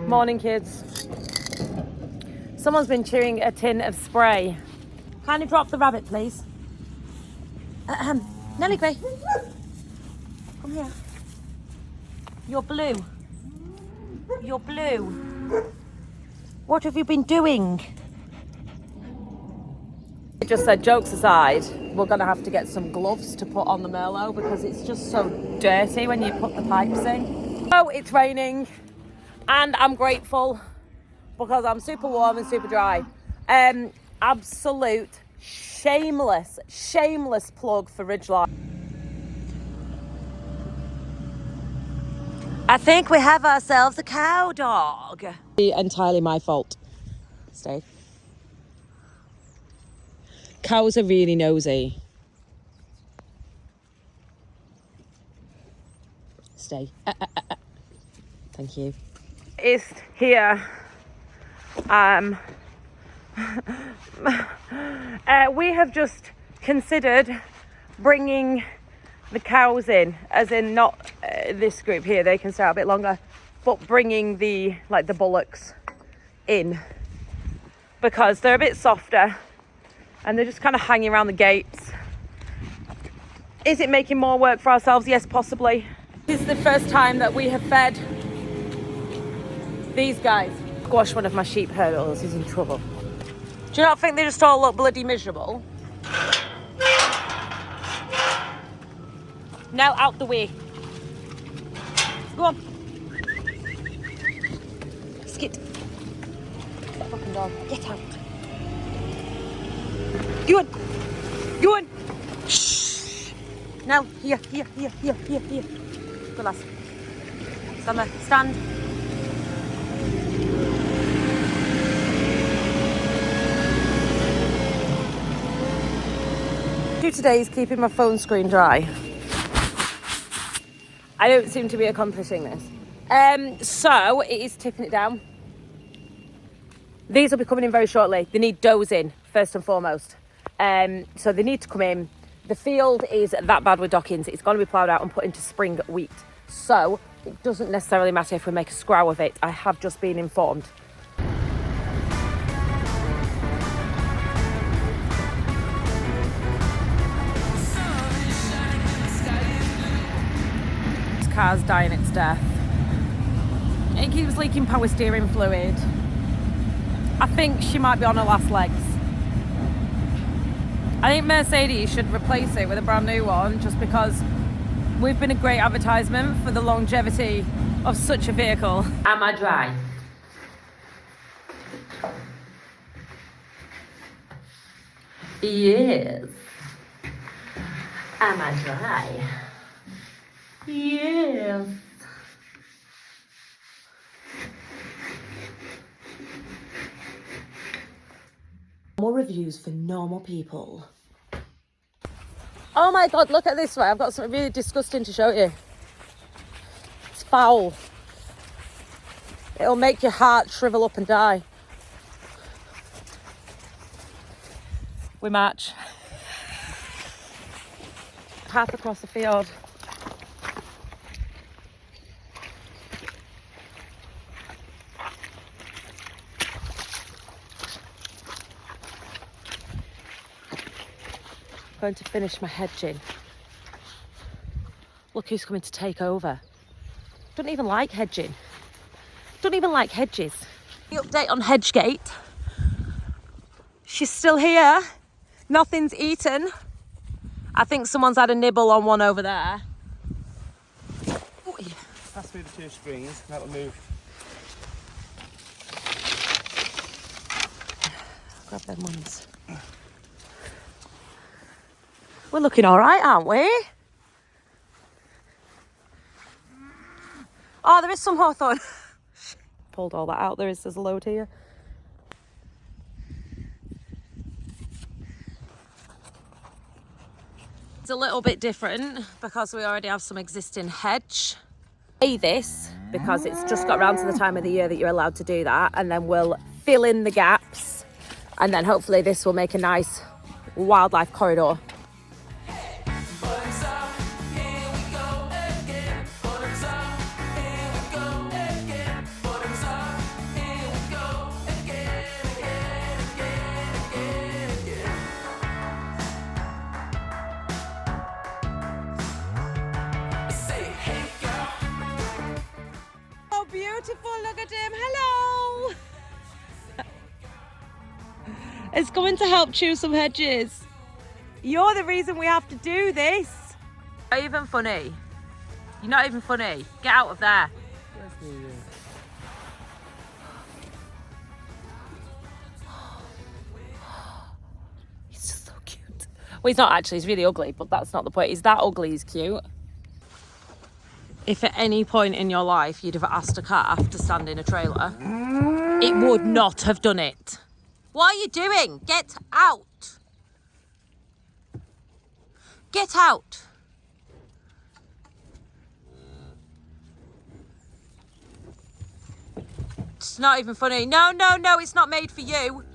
Morning, kids. Someone's been chewing a tin of spray. Can you drop the rabbit, please? Nelly Gray. Come here. You're blue. You're blue. What have you been doing? It just said, jokes aside, we're going to have to get some gloves to put on the Merlot because it's just so dirty when you put the pipes in. Oh, it's raining. And I'm grateful because I'm super warm and super dry. Absolute shameless plug for Ridgeline. I think we have ourselves a cow dog. Entirely my fault. Stay. Cows are really nosy. Stay. Thank you. Is here. We have just considered bringing the cows in, as in not this group here, they can stay out a bit longer, but bringing the bullocks in because they're a bit softer and they're just kind of hanging around the gates. Is it making more work for ourselves? Yes, possibly. This is the first time that we have fed these guys. Squash one of my sheep hurdles, he's in trouble. Do you not think they just all look bloody miserable? Now out the way. Go on. Skid. That fucking dog. Get out. Go on. Go on. Shh. Now, here. Good lass. Stand there. Stand. Today is keeping my phone screen dry. I don't seem to be accomplishing this. So it is tipping it down. These will be coming in very shortly. They need does in first and foremost. So they need to come in. The field is that bad with dockings. It's going to be ploughed out and put into spring wheat. So it doesn't necessarily matter if we make a scrow of it. I have just been informed. Car's dying its death. It keeps leaking power steering fluid. I think she might be on her last legs. I think Mercedes should replace it with a brand new one just because we've been a great advertisement for the longevity of such a vehicle. Am I dry? Yes. Am I dry? Yes. More reviews for normal people. Oh my god, look at this way. I've got something really disgusting to show you. It's foul. It'll make your heart shrivel up and die. We march. Path across the field. Going to finish my hedging. Look who's coming to take over. Don't even like hedging. Don't even like hedges. The update on Hedgegate. She's still here. Nothing's eaten. I think someone's had a nibble on one over there. Pass through the two screens, that'll move. Grab them ones. We're looking all right, aren't we? Oh, there is some hawthorn. Pulled all that out. There's a load here. It's a little bit different because we already have some existing hedge. This because it's just got round to the time of the year that you're allowed to do that, and then we'll fill in the gaps, and then hopefully this will make a nice wildlife corridor. Oh, beautiful, look at him, hello! It's coming to help chew some hedges. You're the reason we have to do this. Not even funny. You're not even funny. Get out of there. He's just so cute. Well, he's not actually, he's really ugly, but that's not the point. He's that ugly, he's cute. If at any point in your life you'd have asked a calf to stand in a trailer, it would not have done it. What are you doing? Get out. Get out. It's not even funny. No, no, no, it's not made for you.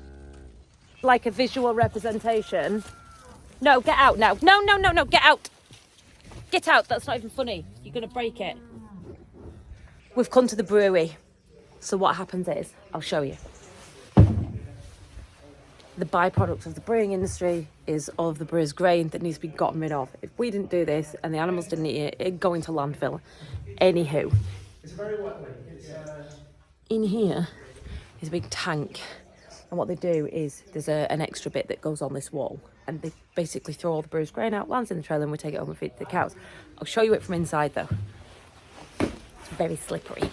Like a visual representation. No, get out now. No, no, no, no, get out. Get out, that's not even funny. You're gonna break it. We've come to the brewery. So what happens is, I'll show you. The byproduct of the brewing industry is all of the brewer's grain that needs to be gotten rid of. If we didn't do this and the animals didn't eat it, it'd go into landfill. Anywho. It's very wet. In here is a big tank. And what they do is there's an extra bit that goes on this wall. And they basically throw all the brewer's grain out, lands in the trailer, and we take it home and feed it to the cows. I'll show you it from inside though. It's very slippery.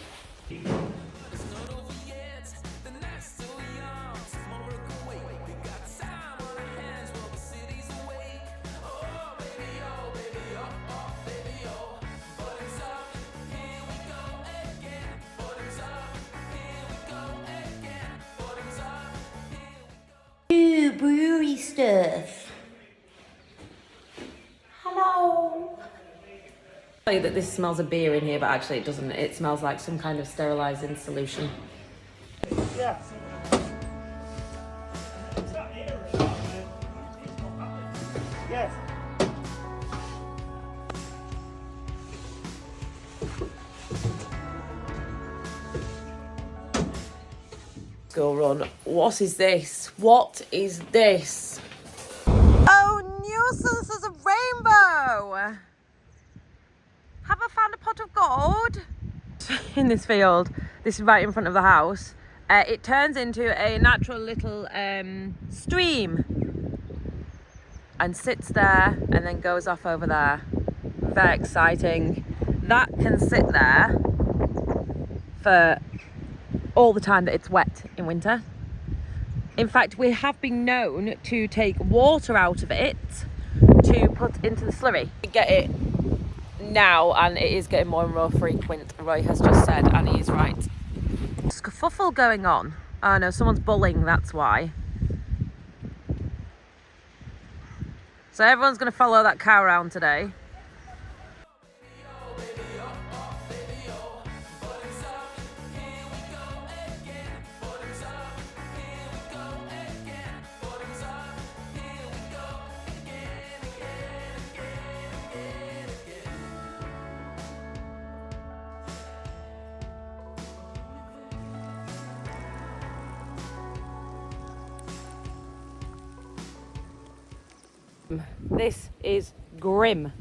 Ooh, brewery stuff. Hello. I'll tell you that this smells of beer in here, but actually it doesn't. It smells like some kind of sterilising solution. Yeah. Yes. Go run. What is this? What is this? Oh, nuisance, there's a rainbow! Have I found a pot of gold? In this field, this is right in front of the house, it turns into a natural little stream and sits there and then goes off over there. Very exciting. That can sit there for all the time that it's wet in winter. In fact, we have been known to take water out of it to put into the slurry. We get it now and it is getting more and more frequent, Roy has just said, and he is right. Scuffle going on. Oh no, someone's bullying, that's why. So everyone's going to follow that cow around today. This is grim.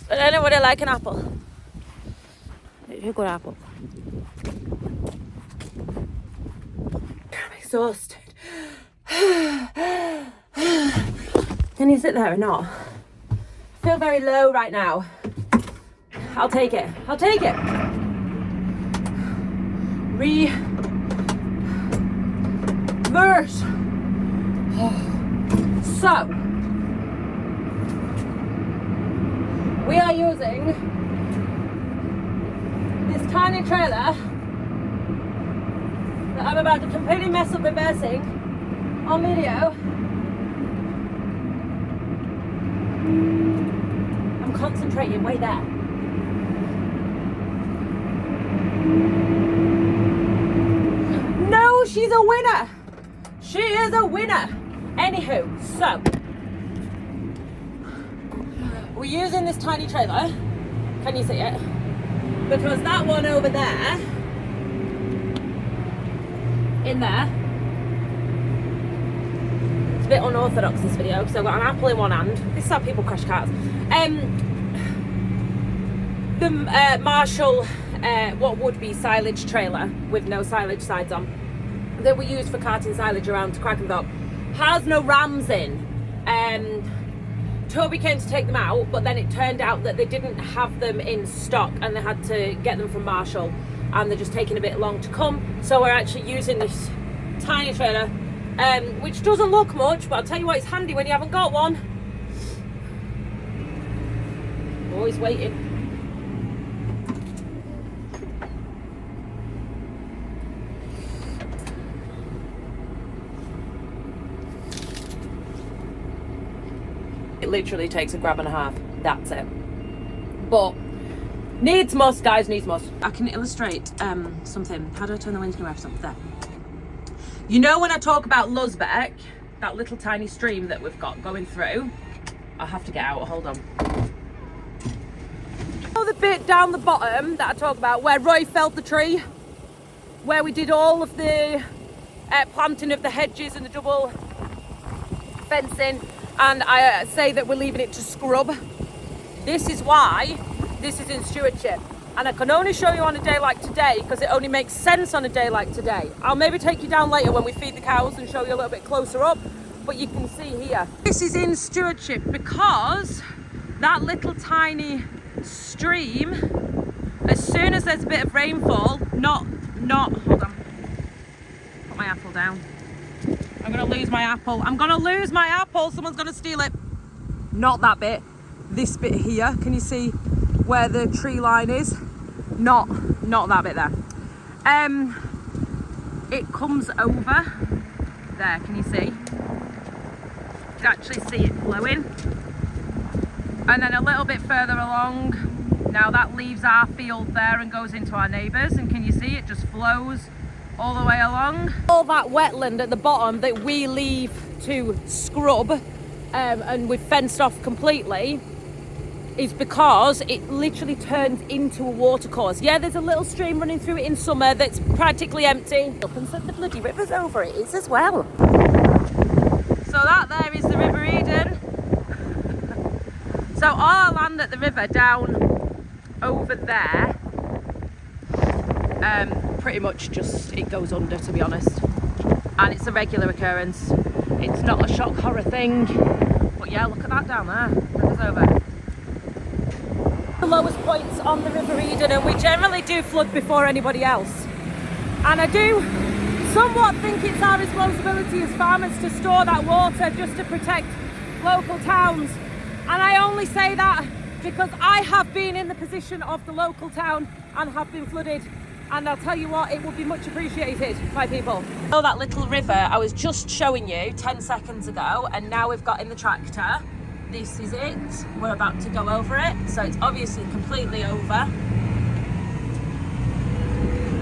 But anybody like an apple? It's a good apple. I'm exhausted. Can you sit there or not? I feel very low right now. I'll take it. I'll take it. Reverse. So, we are using this tiny trailer that I'm about to completely mess up reversing on video. I'm concentrating way there. No, she's a winner. She is a winner. Anywho, so we're using this tiny trailer. Can you see it? Because that one over there, in there, it's a bit unorthodox this video because I've got an apple in one hand. This is how people crash cars. The Marshall, what would be silage trailer with no silage sides on, that we use for carting silage around to Quackenthorpe, has no rams in. Toby came to take them out, but then it turned out that they didn't have them in stock and they had to get them from Marshall, and they're just taking a bit long to come. So we're actually using this tiny trailer, which doesn't look much, but I'll tell you what, it's handy when you haven't got one. Always waiting. It literally takes a grab and a half. That's it. But needs must, guys, needs must. I can illustrate something. How do I turn the windscreen wipers up? There. You know when I talk about Luzbeck, that little tiny stream that we've got going through, I have to get out, hold on. Oh, the bit down the bottom that I talk about where Roy felled the tree, where we did all of the planting of the hedges and the double fencing, and I say that we're leaving it to scrub. This is why this is in stewardship. And I can only show you on a day like today because it only makes sense on a day like today. I'll maybe take you down later when we feed the cows and show you a little bit closer up, but you can see here. This is in stewardship because that little tiny stream, as soon as there's a bit of rainfall, hold on, put my apple down. I'm gonna lose my apple. I'm gonna lose my apple. Someone's gonna steal it. Not that bit. This bit here. Can you see where the tree line is? Not that bit there. It comes over there. Can you see? You can actually see it flowing. And then a little bit further along. Now that leaves our field there and goes into our neighbours. And can you see it just flows all the way along? All that wetland at the bottom that we leave to scrub and we've fenced off completely is because it literally turns into a watercourse. Yeah, there's a little stream running through it in summer that's practically empty. Up and said the bloody river's over it is as well. So that there is the River Eden. So our land at the river down over there, pretty much just, it goes under, to be honest. And it's a regular occurrence. It's not a shock horror thing. But yeah, look at that down there. River's over. The lowest points on the River Eden, and we generally do flood before anybody else. And I do somewhat think it's our responsibility as farmers to store that water just to protect local towns. And I only say that because I have been in the position of the local town and have been flooded. And I'll tell you what, it would be much appreciated by people. Oh, that little river I was just showing you 10 seconds ago, and now we've got in the tractor. This is it. We're about to go over it. So it's obviously completely over.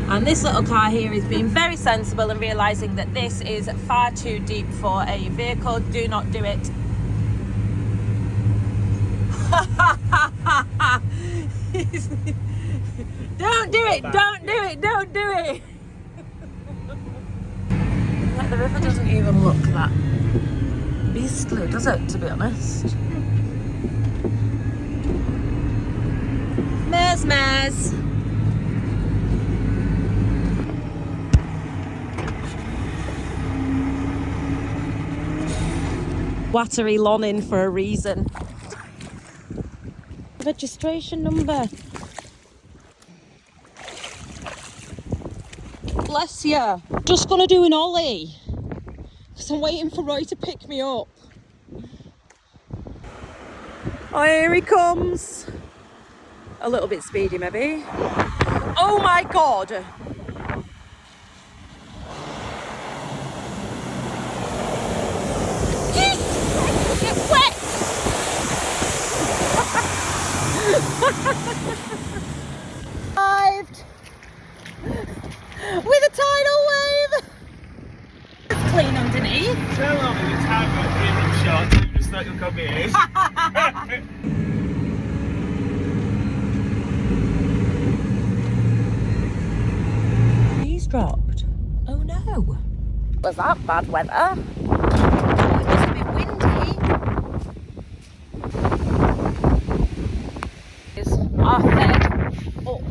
And this little car here is being very sensible and realising that this is far too deep for a vehicle. Do not do it. Don't do it, don't do it, don't do it. Like the river doesn't even look that beastly, does it, to be honest? Mez. Wattery Lonin for a reason. Registration number. Bless you. Just gonna do an ollie because I'm waiting for Roy to pick me up. Oh, here he comes. A little bit speedy, maybe. Oh my God. Get wet. Arrived with a tidal wave. It's clean underneath. Tell on the time got three shot, you just thought you'll come here. He's dropped. Oh no. Was that bad weather? Oh, it must have been windy. It's our bed up.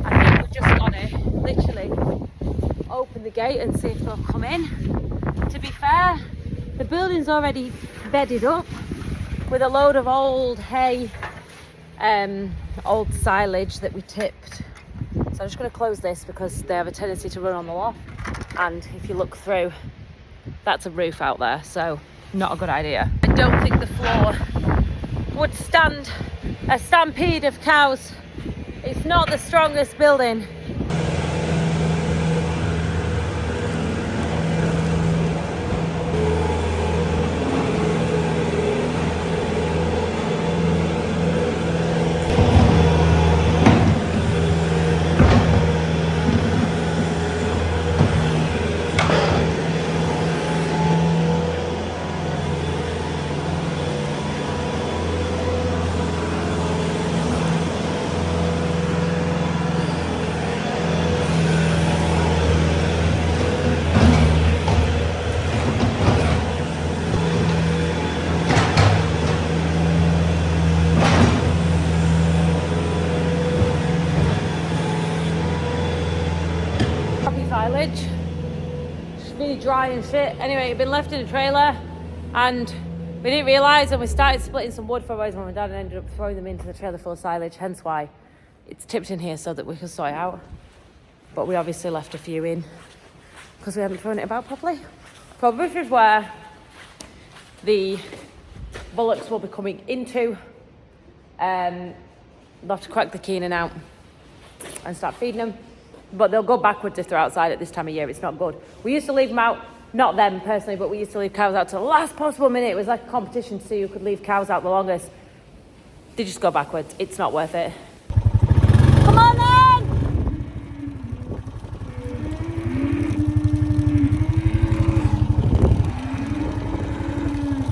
I think we're just gonna literally open the gate and see if they'll come in. To be fair, the building's already bedded up with a load of old hay, old silage that we tipped. So I'm just going to close this because they have a tendency to run on the loft. And if you look through, that's a roof out there, so not a good idea. I don't think the floor would stand a stampede of cows. It's not the strongest building. Silage, just really dry and shit. Anyway, it'd been left in a trailer and we didn't realise, and we started splitting some wood for boys, mum and dad, and ended up throwing them into the trailer full of silage, hence why it's tipped in here so that we could sort it out. But we obviously left a few in because we hadn't thrown it about properly. So this is where the bullocks will be coming into. They'll have to crack the keenan out and start feeding them. But they'll go backwards if they're outside at this time of year. It's not good. We used to leave them out, not them personally, but we used to leave cows out to the last possible minute. It was like a competition to see who could leave cows out the longest. They just go backwards. It's not worth it. Come on then!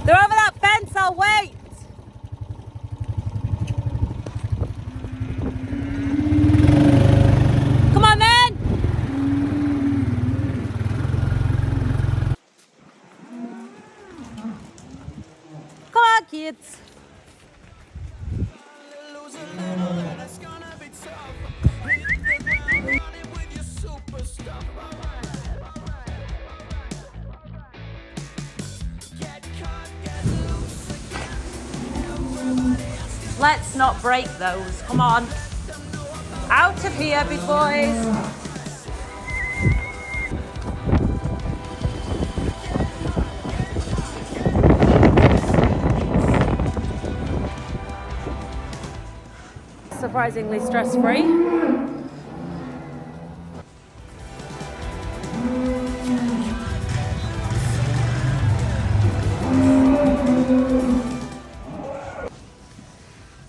They're over that fence, I'll wait! Kids. Let's not break those. Come on. Out of here, big boys. Surprisingly stress-free.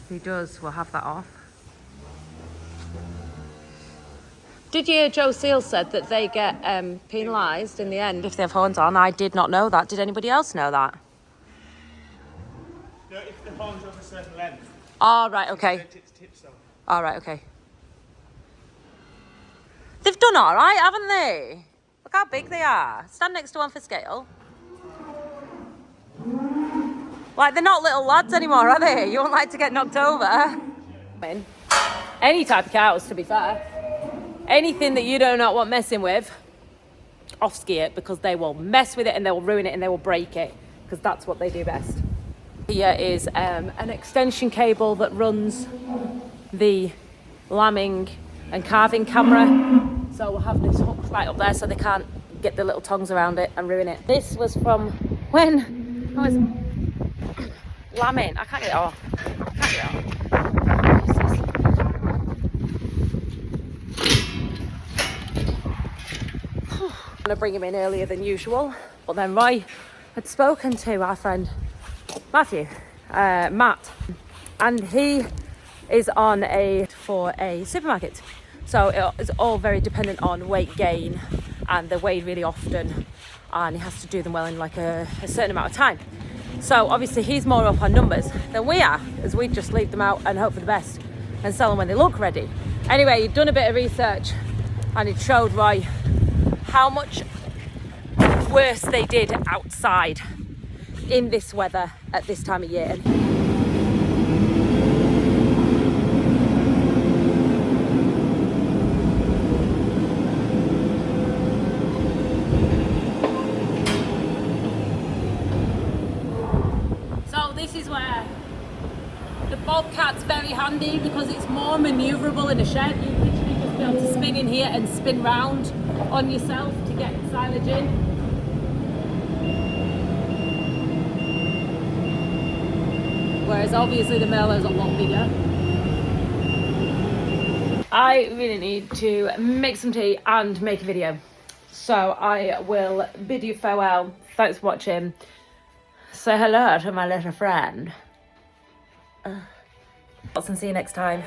If he does, we'll have that off. Did you hear Joe Seal said that they get penalised in the end if they have horns on? I did not know that. Did anybody else know that? No, if the horn's of a certain length. Oh, right, okay. All right, okay. They've done all right, haven't they? Look how big they are. Stand next to one for scale. Like, they're not little lads anymore, are they? You won't like to get knocked over. Any type of cows, to be fair. Anything that you do not want messing with, off ski it, because they will mess with it and they will ruin it and they will break it, because that's what they do best. Here is an extension cable that runs the lambing and calving camera. So we'll have this hooked right up there so they can't get the little tongs around it and ruin it. This was from when I was lambing. I can't get it off. I'm gonna bring him in earlier than usual, but then Roy had spoken to our friend Matt, and he is on for a supermarket, so it's all very dependent on weight gain, and they weigh really often and he has to do them well in like a certain amount of time. So obviously he's more up on numbers than we are, as we just leave them out and hope for the best and sell them when they look ready. Anyway, he'd done a bit of research and it showed Roy how much worse they did outside in this weather at this time of year. So this is where the Bobcat's very handy because it's more manoeuvrable in a shed. You literally just be able to spin in here and spin round on yourself to get silage in. Whereas obviously the Merlot's a lot bigger. I really need to make some tea and make a video. So I will bid you farewell. Thanks for watching. Say hello to my little friend. And see you next time.